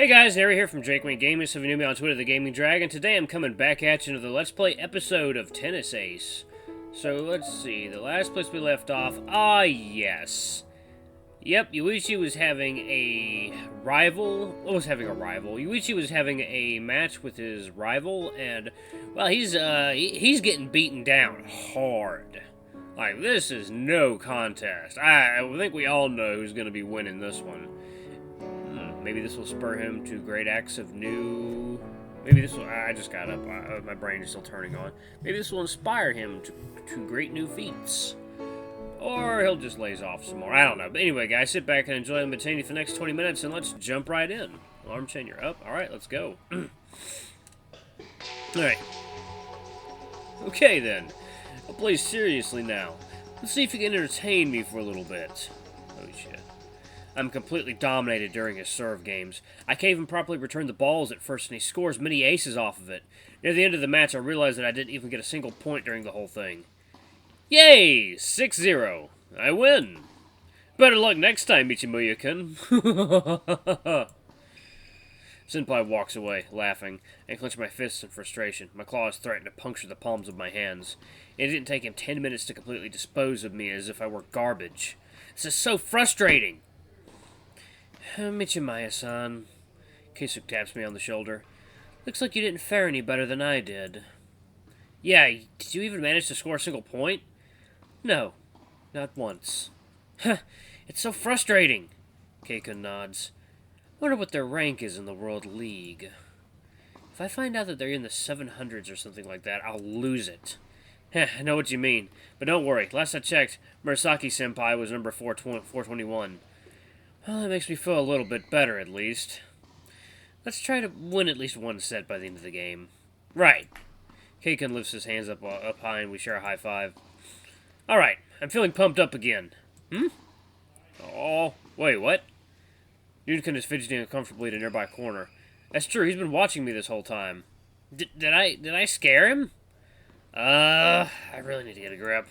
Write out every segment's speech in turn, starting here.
Hey guys, Harry here from Drakewing Gaming. So if you knew me on Twitter, the Gaming Dragon. Today I'm coming back at you with the Let's Play episode of Tennis Ace. So let's see, the last place we left off. Yes. Yep, Yuuichi was having a rival. Yuuichi was having a match with his rival, and well, he's getting beaten down hard. Like, this is no contest. I think we all know who's going to be winning this one. Maybe this will spur him to great acts of new... Maybe this will... I just got up. My brain is still turning on. Maybe this will inspire him to great new feats. Or he'll just laze off some more. I don't know. But anyway, guys, sit back and enjoy the Matani for the next 20 minutes, and let's jump right in. Alarm chain, you're up. Alright, let's go. Alright. Okay, then. I'll play seriously now. Let's see if you can entertain me for a little bit. Oh, shit. I'm completely dominated during his serve games. I can't even properly return the balls at first, and he scores many aces off of it. Near the end of the match, I realized that I didn't even get a single point during the whole thing. Yay! 6-0. I win. Better luck next time, Michimuya-kun. Senpai walks away, laughing. I clench my fists in frustration. My claws threaten to puncture the palms of my hands. It didn't take him 10 minutes to completely dispose of me as if I were garbage. This is so frustrating! Michimaya-san. Keisuke taps me on the shoulder. Looks like you didn't fare any better than I did. Yeah, did you even manage to score a single point? No, not once. It's so frustrating. Kei-kun nods. Wonder what their rank is in the World League. If I find out that they're in the 700s or something like that, I'll lose it. I know what you mean, but don't worry. Last I checked, Murasaki-senpai was number 421. Well, that makes me feel a little bit better, at least. Let's try to win at least one set by the end of the game. Right. Kei-kun lifts his hands up high and we share a high five. Alright, I'm feeling pumped up again. Oh, wait, what? Yuuichi is fidgeting uncomfortably in a nearby corner. That's true, he's been watching me this whole time. Did I scare him? I really need to get a grip.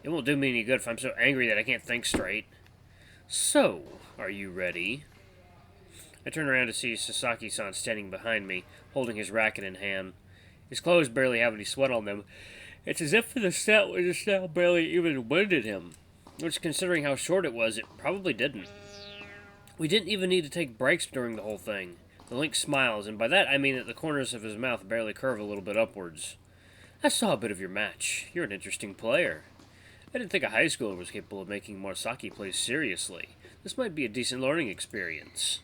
It won't do me any good if I'm so angry that I can't think straight. So, are you ready? I turn around to see Sasaki-san standing behind me, holding his racket in hand. His clothes barely have any sweat on them. It's as if the snout barely even winded him. Which, considering how short it was, it probably didn't. We didn't even need to take breaks during the whole thing. The Link smiles, and by that I mean that the corners of his mouth barely curve a little bit upwards. I saw a bit of your match. You're an interesting player. I didn't think a high schooler was capable of making Murasaki play seriously. This might be a decent learning experience.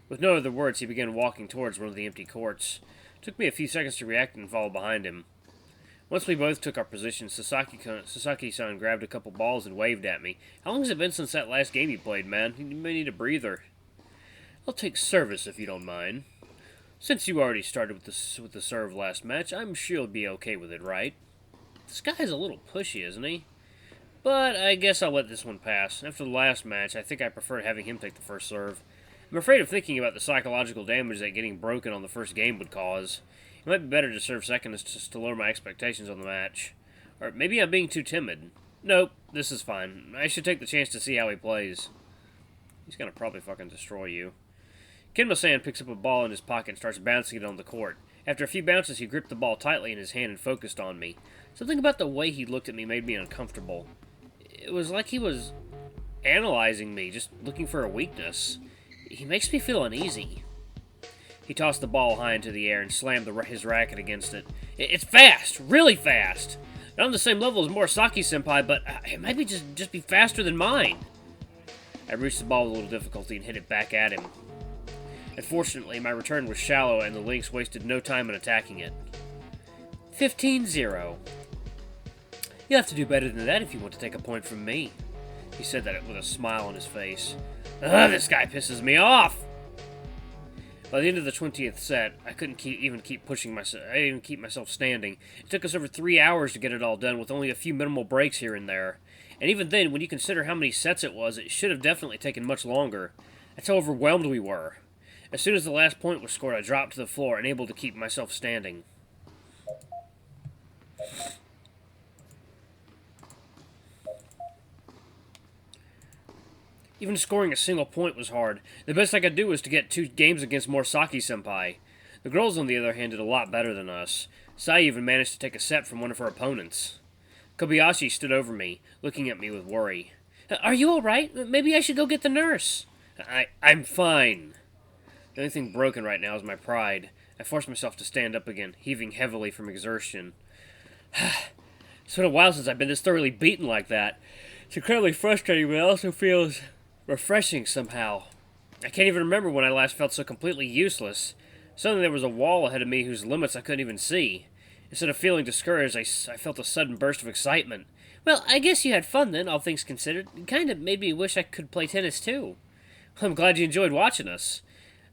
With no other words, he began walking towards one of the empty courts. It took me a few seconds to react and follow behind him. Once we both took our positions, Sasaki-san grabbed a couple balls and waved at me. How long has it been since that last game you played, man? You may need a breather. I'll take service if you don't mind. Since you already started with the serve last match, I'm sure you'll be okay with it, right? This guy's a little pushy, isn't he? But I guess I'll let this one pass. After the last match, I think I preferred having him take the first serve. I'm afraid of thinking about the psychological damage that getting broken on the first game would cause. It might be better to serve second just to lower my expectations on the match. Or maybe I'm being too timid. Nope, this is fine. I should take the chance to see how he plays. He's gonna probably fucking destroy you. Kenma-san picks up a ball in his pocket and starts bouncing it on the court. After a few bounces, he gripped the ball tightly in his hand and focused on me. Something about the way he looked at me made me uncomfortable. It was like he was analyzing me, just looking for a weakness. He makes me feel uneasy. He tossed the ball high into the air and slammed his racket against it. It's fast! Really fast! Not on the same level as Murasaki-senpai, but it might be just be faster than mine. I reached the ball with a little difficulty and hit it back at him. Unfortunately, my return was shallow and the Lynx wasted no time in attacking it. 15-0. You'll have to do better than that if you want to take a point from me. He said that with a smile on his face. Ugh, this guy pisses me off! By the end of the 20th set, I couldn't even keep myself standing. It took us over 3 hours to get it all done, with only a few minimal breaks here and there. And even then, when you consider how many sets it was, it should have definitely taken much longer. That's how overwhelmed we were. As soon as the last point was scored, I dropped to the floor, unable to keep myself standing. Even scoring a single point was hard. The best I could do was to get 2 games against Morisaki-senpai. The girls, on the other hand, did a lot better than us. Sai even managed to take a set from one of her opponents. Kobayashi stood over me, looking at me with worry. Are you alright? Maybe I should go get the nurse. I'm fine. The only thing broken right now is my pride. I forced myself to stand up again, heaving heavily from exertion. It's been a while since I've been this thoroughly beaten like that. It's incredibly frustrating, but it also feels refreshing somehow. I can't even remember when I last felt so completely useless. Suddenly there was a wall ahead of me whose limits I couldn't even see. Instead of feeling discouraged, I felt a sudden burst of excitement. Well, I guess you had fun then, all things considered. It kind of made me wish I could play tennis too. I'm glad you enjoyed watching us.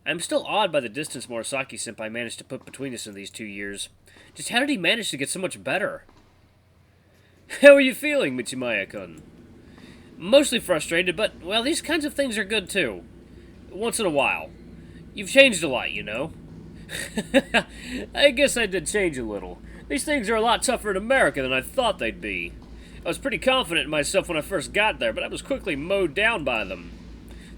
I'm still awed by the distance Morisaki-senpai managed to put between us in these 2 years. Just how did he manage to get so much better? How are you feeling, Michimaya-kun? Mostly frustrated, but, well, these kinds of things are good too. Once in a while. You've changed a lot, you know. I guess I did change a little. These things are a lot tougher in America than I thought they'd be. I was pretty confident in myself when I first got there, but I was quickly mowed down by them.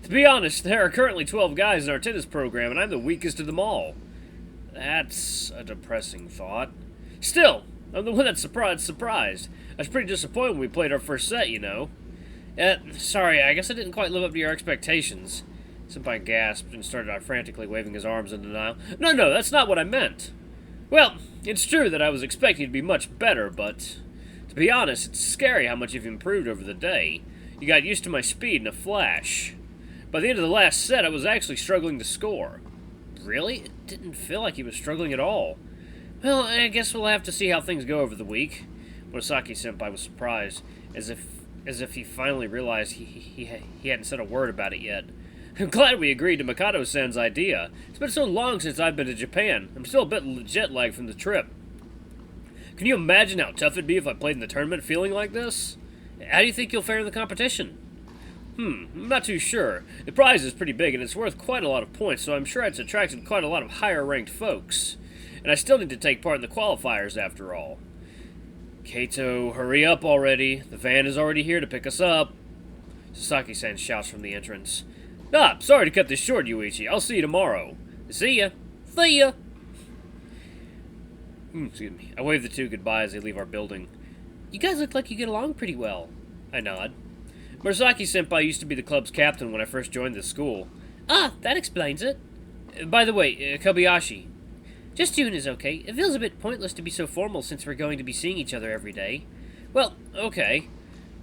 To be honest, there are currently 12 guys in our tennis program, and I'm the weakest of them all. That's a depressing thought. Still, I'm the one that's surprised. I was pretty disappointed when we played our first set, you know. Sorry, I guess I didn't quite live up to your expectations. Senpai gasped and started out frantically waving his arms in denial. No, that's not what I meant. Well, it's true that I was expecting you to be much better, but to be honest, it's scary how much you've improved over the day. You got used to my speed in a flash. By the end of the last set, I was actually struggling to score. Really? It didn't feel like he was struggling at all. Well, I guess we'll have to see how things go over the week. Morisaki-senpai was surprised, as if he finally realized he hadn't said a word about it yet. I'm glad we agreed to Mikado-san's idea. It's been so long since I've been to Japan. I'm still a bit jet-lagged from the trip. Can you imagine how tough it'd be if I played in the tournament feeling like this? How do you think you'll fare in the competition? I'm not too sure. The prize is pretty big and it's worth quite a lot of points, so I'm sure it's attracted quite a lot of higher-ranked folks. And I still need to take part in the qualifiers after all. Kaito, hurry up already. The van is already here to pick us up. Sasaki-san shouts from the entrance. Sorry to cut this short, Yuuichi. I'll see you tomorrow. See ya. See ya. Excuse me. I wave the two goodbye as they leave our building. You guys look like you get along pretty well. I nod. Murasaki-senpai used to be the club's captain when I first joined this school. That explains it. By the way, Kobayashi. Just June is okay. It feels a bit pointless to be so formal since we're going to be seeing each other every day. Well, okay.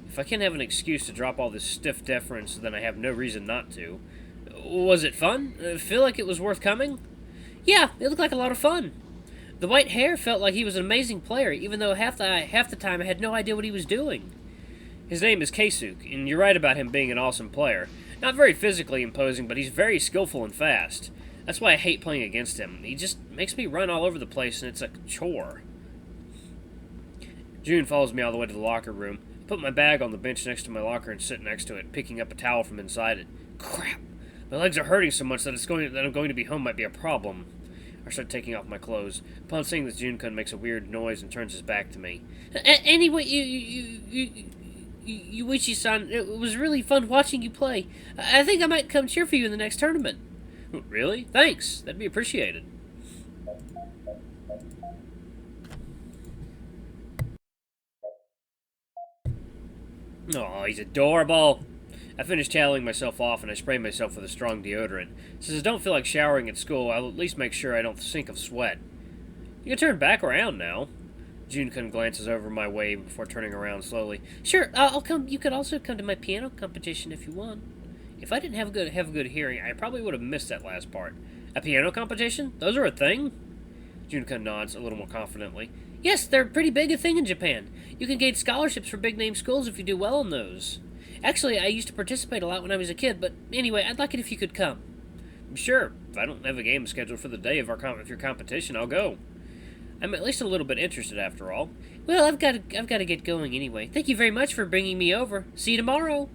If I can't have an excuse to drop all this stiff deference, then I have no reason not to. Was it fun? Feel like it was worth coming? Yeah, it looked like a lot of fun. The white hair felt like he was an amazing player, even though half the time I had no idea what he was doing. His name is Keisuke, and you're right about him being an awesome player. Not very physically imposing, but he's very skillful and fast. That's why I hate playing against him. He just makes me run all over the place, and it's a chore. June follows me all the way to the locker room. I put my bag on the bench next to my locker and sit next to it, picking up a towel from inside it. Crap! My legs are hurting so much that I'm going to be home might be a problem. I start taking off my clothes. Upon seeing this, Jun-kun makes a weird noise and turns his back to me. Anyway, Yuuichi-san, it was really fun watching you play. I think I might come cheer for you in the next tournament. Really? Thanks. That'd be appreciated. Oh, he's adorable. I finish toweling myself off and I spray myself with a strong deodorant. Since I don't feel like showering at school, I'll at least make sure I don't sink of sweat. You can turn back around now. Jun-kun glances over my way before turning around slowly. Sure, I'll come. You could also come to my piano competition if you want. If I didn't have a good hearing, I probably would have missed that last part. A piano competition? Those are a thing? Jun-kun nods a little more confidently. Yes, they're pretty big a thing in Japan. You can gain scholarships for big-name schools if you do well in those. Actually, I used to participate a lot when I was a kid, but anyway, I'd like it if you could come. Sure, if I don't have a game scheduled for the day of your competition, I'll go. I'm at least a little bit interested after all. Well, I've got to get going anyway. Thank you very much for bringing me over. See you tomorrow.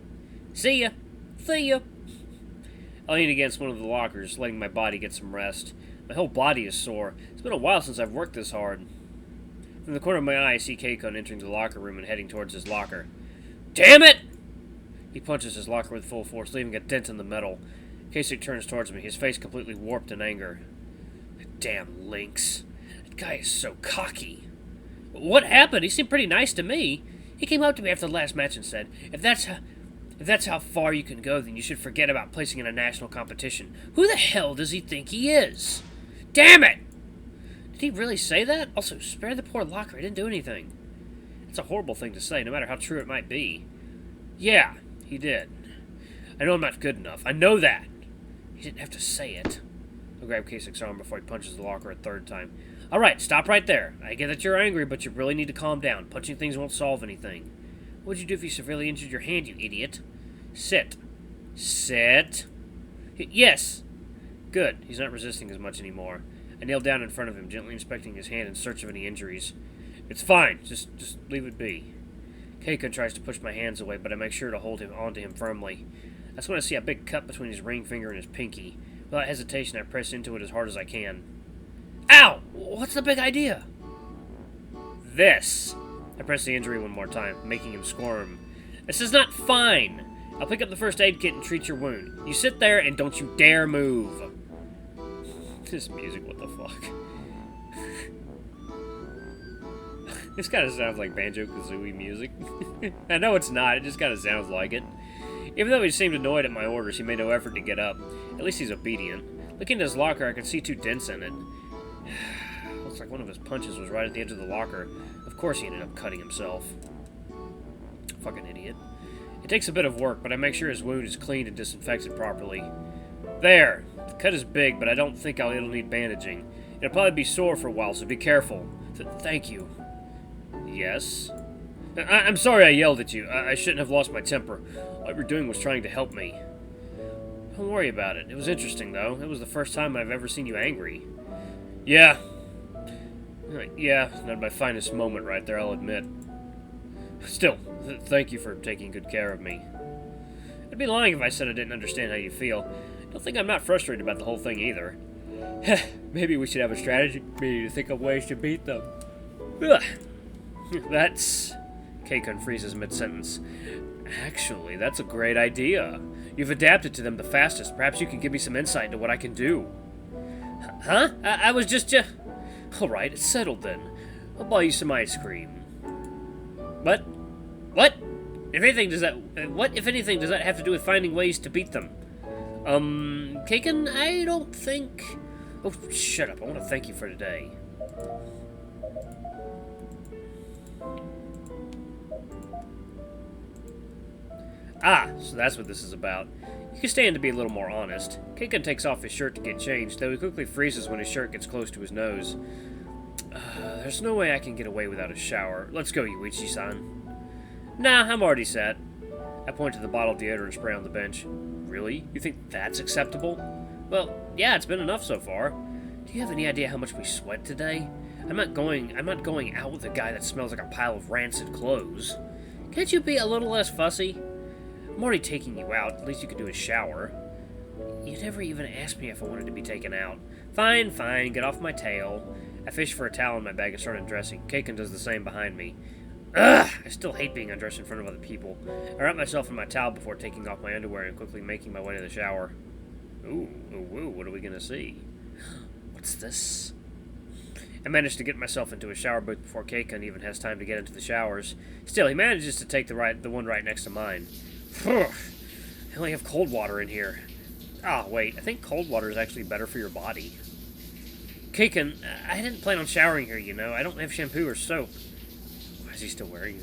See ya. See ya. I lean against one of the lockers, letting my body get some rest. My whole body is sore. It's been a while since I've worked this hard. From the corner of my eye, I see Kei-kun entering the locker room and heading towards his locker. Damn it! He punches his locker with full force, leaving a dent in the metal. Kasich turns towards me, his face completely warped in anger. Damn lynx. That guy is so cocky. What happened? He seemed pretty nice to me. He came up to me after the last match and said, If that's how far you can go, then you should forget about placing in a national competition. Who the hell does he think he is? Damn it! Did he really say that? Also, spare the poor locker. He didn't do anything. It's a horrible thing to say, no matter how true it might be. Yeah, he did. I know I'm not good enough. I know that. He didn't have to say it. I'll grab Kasich's arm before he punches the locker a third time. Alright, stop right there. I get that you're angry, but you really need to calm down. Punching things won't solve anything. What'd you do if you severely injured your hand, you idiot? Sit. Sit. Yes. Good. He's not resisting as much anymore. I kneel down in front of him, gently inspecting his hand in search of any injuries. It's fine. Just leave it be. Kei-kun tries to push my hands away, but I make sure to hold onto him firmly. That's when I see a big cut between his ring finger and his pinky. Without hesitation, I press into it as hard as I can. Ow! What's the big idea? This. I press the injury one more time, making him squirm. This is not fine. I'll pick up the first aid kit and treat your wound. You sit there and don't you dare move. This music, what the fuck? This kind of sounds like Banjo-Kazooie music. I know it's not, it just kind of sounds like it. Even though he seemed annoyed at my orders, he made no effort to get up. At least he's obedient. Looking at his locker, I could see 2 dents in it. Looks like one of his punches was right at the edge of the locker. Of course he ended up cutting himself. Fucking idiot. It takes a bit of work, but I make sure his wound is cleaned and disinfected properly. There! The cut is big, but I don't think it'll need bandaging. It'll probably be sore for a while, so be careful. Thank you. Yes? I'm sorry I yelled at you. I shouldn't have lost my temper. All you were doing was trying to help me. Don't worry about it. It was interesting, though. It was the first time I've ever seen you angry. Yeah. Yeah, not my finest moment right there, I'll admit. Still, thank you for taking good care of me. I'd be lying if I said I didn't understand how you feel. Don't think I'm not frustrated about the whole thing either. Maybe we should have a strategy to think of ways to beat them. Ugh. That's... Kei-kun freezes mid-sentence. Actually, that's a great idea. You've adapted to them the fastest. Perhaps you can give me some insight into what I can do. Huh? I was just... Alright, it's settled then. I'll buy you some ice cream. What? What? If anything, does that... What, if anything, does that have to do with finding ways to beat them? Kei-kun, I don't think... Oh, shut up. I want to thank you for today. Ah, so that's what this is about. You can stand to be a little more honest. Kei-kun takes off his shirt to get changed, though he quickly freezes when his shirt gets close to his nose. There's no way I can get away without a shower. Let's go, Yuuichi-san. Nah, I'm already set. I point to the bottle of deodorant spray on the bench. Really? You think that's acceptable? Well, yeah, it's been enough so far. Do you have any idea how much we sweat today? I'm not going out with a guy that smells like a pile of rancid clothes. Can't you be a little less fussy? I'm already taking you out. At least you could do a shower. You never even asked me if I wanted to be taken out. Fine, fine. Get off my tail. I fish for a towel in my bag and start undressing. Kei-kun does the same behind me. Ugh! I still hate being undressed in front of other people. I wrap myself in my towel before taking off my underwear and quickly making my way to the shower. Ooh, what are we gonna see? What's this? I manage to get myself into a shower booth before Kei-kun even has time to get into the showers. Still, he manages to take the one right next to mine. I only have cold water in here. Ah, wait, I think cold water is actually better for your body. Kei-kun, I didn't plan on showering here, you know. I don't have shampoo or soap. Why is he still wearing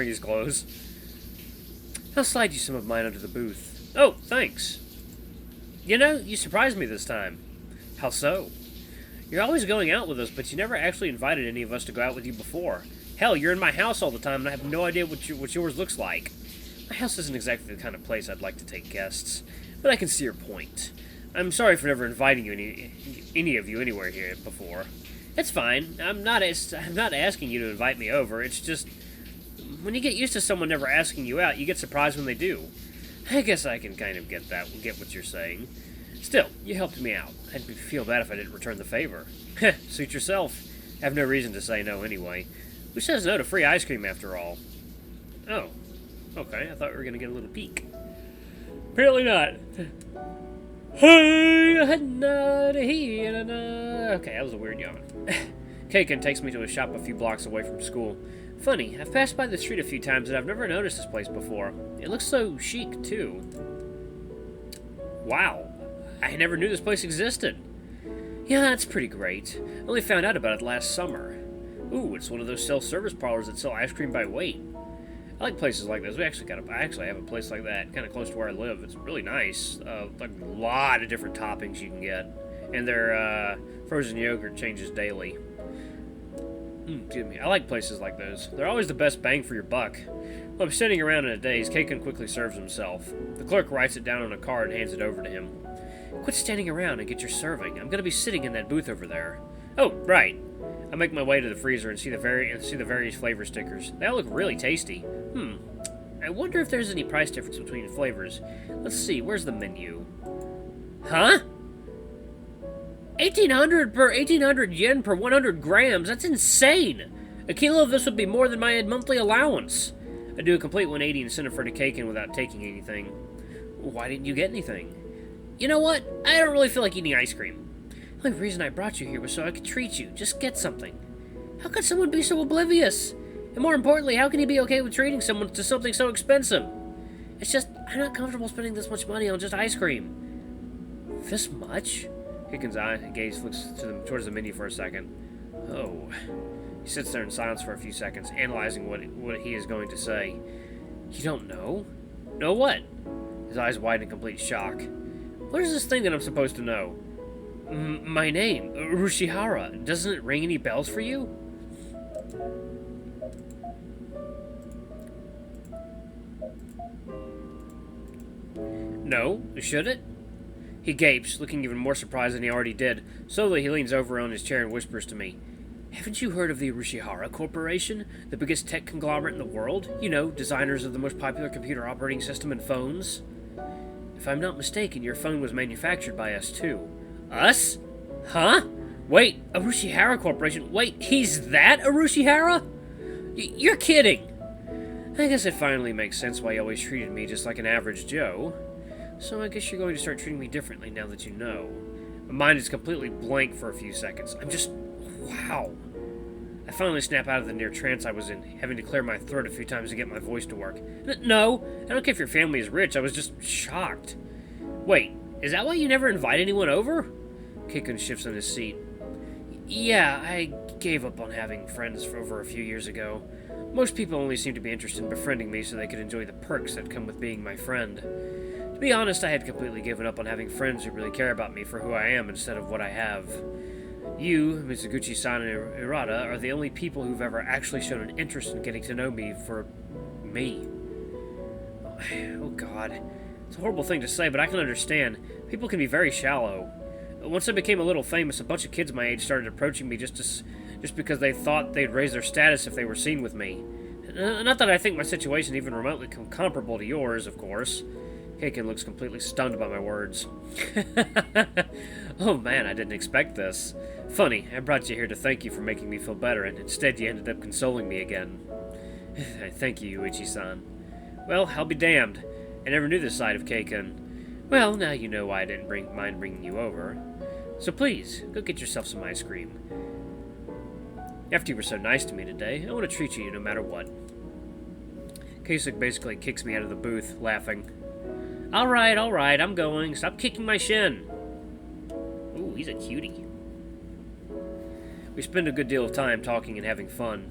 his clothes? I'll slide you some of mine under the booth. Oh, thanks. You know, you surprised me this time. How so? You're always going out with us, but you never actually invited any of us to go out with you before. Hell, you're in my house all the time, and I have no idea what yours looks like. My house isn't exactly the kind of place I'd like to take guests, but I can see your point. I'm sorry for never inviting you any of you anywhere here before. It's fine. I'm not asking you to invite me over. It's just when you get used to someone never asking you out, you get surprised when they do. I guess I can kind of get what you're saying. Still, you helped me out. I'd feel bad if I didn't return the favor. Heh, suit yourself. I have no reason to say no anyway. Who says no to free ice cream after all? Oh. Okay, I thought we were gonna get a little peek. Apparently not. Okay, that was a weird yawn. Kei-kun takes me to a shop a few blocks away from school. Funny, I've passed by the street a few times and I've never noticed this place before. It looks so chic, too. Wow, I never knew this place existed. Yeah, that's pretty great. I only found out about it last summer. Ooh, it's one of those self-service parlors that sell ice cream by weight. I like places like this. I actually have a place like that kind of close to where I live. It's really nice. Like a lot of different toppings you can get. And their frozen yogurt changes daily. Excuse me. I like places like those. They're always the best bang for your buck. While I'm sitting around in a daze, Kei-kun quickly serves himself. The clerk writes it down on a card and hands it over to him. Quit standing around and get your serving. I'm going to be sitting in that booth over there. Oh, right. I make my way to the freezer and see the various flavor stickers. They all look really tasty. I wonder if there's any price difference between flavors. Let's see, where's the menu? Huh? 1800 yen per 100 grams? That's insane! A kilo of this would be more than my monthly allowance. I do a complete 180 and send it for the Kei-kun without taking anything. Why didn't you get anything? You know what? I don't really feel like eating ice cream. The only reason I brought you here was so I could treat you. Just get something. How could someone be so oblivious? And more importantly, how can he be okay with treating someone to something so expensive? It's just, I'm not comfortable spending this much money on just ice cream. This much? Kei-kun's gaze flicks towards the menu for a second. Oh. He sits there in silence for a few seconds, analyzing what he is going to say. You don't know? Know what? His eyes widen in complete shock. What is this thing that I'm supposed to know? My name, Urushihara. Doesn't it ring any bells for you? No, should it? He gapes, looking even more surprised than he already did. Slowly, he leans over on his chair and whispers to me. Haven't you heard of the Urushihara Corporation? The biggest tech conglomerate in the world? You know, designers of the most popular computer operating system and phones? If I'm not mistaken, your phone was manufactured by us, too. Us? Huh? Wait, Urushihara Corporation? Wait, he's that Urushihara? You're kidding! I guess it finally makes sense why you always treated me just like an average Joe. So I guess you're going to start treating me differently now that you know. My mind is completely blank for a few seconds. I'm just... wow. I finally snap out of the near trance I was in, having to clear my throat a few times to get my voice to work. No, I don't care if your family is rich, I was just shocked. Wait, is that why you never invite anyone over? Kei-kun shifts in his seat. Yeah, I gave up on having friends for over a few years ago. Most people only seem to be interested in befriending me so they could enjoy the perks that come with being my friend. To be honest, I had completely given up on having friends who really care about me for who I am instead of what I have. You, Mizuguchi-san and Irada, are the only people who've ever actually shown an interest in getting to know me for me. Oh God. It's a horrible thing to say, but I can understand. People can be very shallow. Once I became a little famous, a bunch of kids my age started approaching me just because they thought they'd raise their status if they were seen with me. Not that I think my situation even remotely comparable to yours, of course. Kei-kun looks completely stunned by my words. Oh man, I didn't expect this. Funny, I brought you here to thank you for making me feel better, and instead you ended up consoling me again. Thank you, Yuuichi-san. Well, I'll be damned. I never knew this side of Kei-kun. Well, now you know why I didn't mind bringing you over. So please, go get yourself some ice cream. After you were so nice to me today, I want to treat you no matter what. Kasich basically kicks me out of the booth, laughing. Alright, I'm going. Stop kicking my shin. Ooh, he's a cutie. We spend a good deal of time talking and having fun.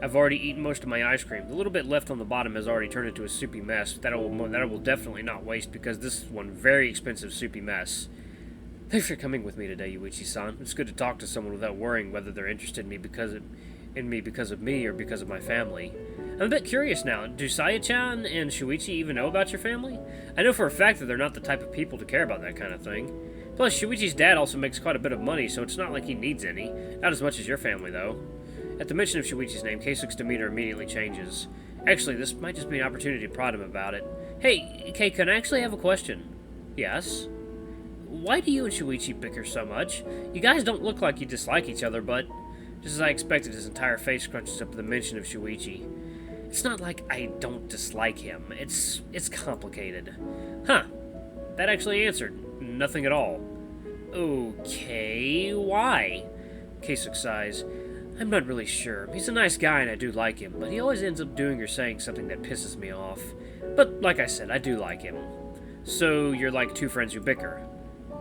I've already eaten most of my ice cream. The little bit left on the bottom has already turned into a soupy mess that I will definitely not waste because this is one very expensive soupy mess. Thanks for coming with me today, Yuuichi-san. It's good to talk to someone without worrying whether they're interested in me because of me or because of my family. I'm a bit curious now. Do Saya-chan and Shuichi even know about your family? I know for a fact that they're not the type of people to care about that kind of thing. Plus, Shuichi's dad also makes quite a bit of money, so it's not like he needs any. Not as much as your family, though. At the mention of Shuichi's name, Keisuke's demeanor immediately changes. Actually, this might just be an opportunity to prod him about it. Hey, Kei-kun, I actually have a question. Yes? Why do you and Shuichi bicker so much? You guys don't look like you dislike each other, but... Just as I expected, his entire face scrunches up at the mention of Shuichi. It's not like I don't dislike him. It's complicated. Huh. That actually answered. Nothing at all. Okay, why? Kei-kun sighs. I'm not really sure. He's a nice guy and I do like him, but he always ends up doing or saying something that pisses me off. But like I said, I do like him. So you're like two friends who bicker.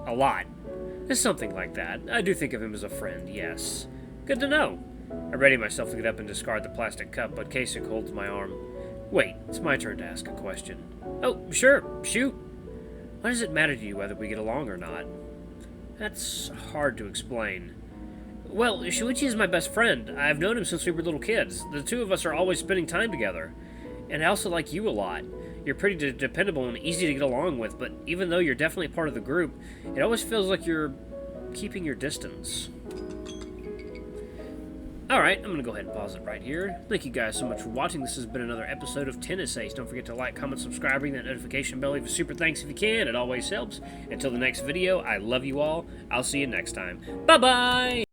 A lot. It's something like that. I do think of him as a friend, yes. Good to know. I ready myself to get up and discard the plastic cup, but Kei-kun holds my arm. Wait, it's my turn to ask a question. Oh, sure, shoot. Why does it matter to you whether we get along or not? That's hard to explain. Well, Yuuichi is my best friend. I've known him since we were little kids. The two of us are always spending time together. And I also like you a lot. You're pretty dependable and easy to get along with, but even though you're definitely part of the group, it always feels like you're keeping your distance. Alright, I'm going to go ahead and pause it right here. Thank you guys so much for watching. This has been another episode of 10 Essays. Don't forget to like, comment, subscribe, ring that notification bell, leave a super thanks if you can. It always helps. Until the next video, I love you all. I'll see you next time. Bye-bye!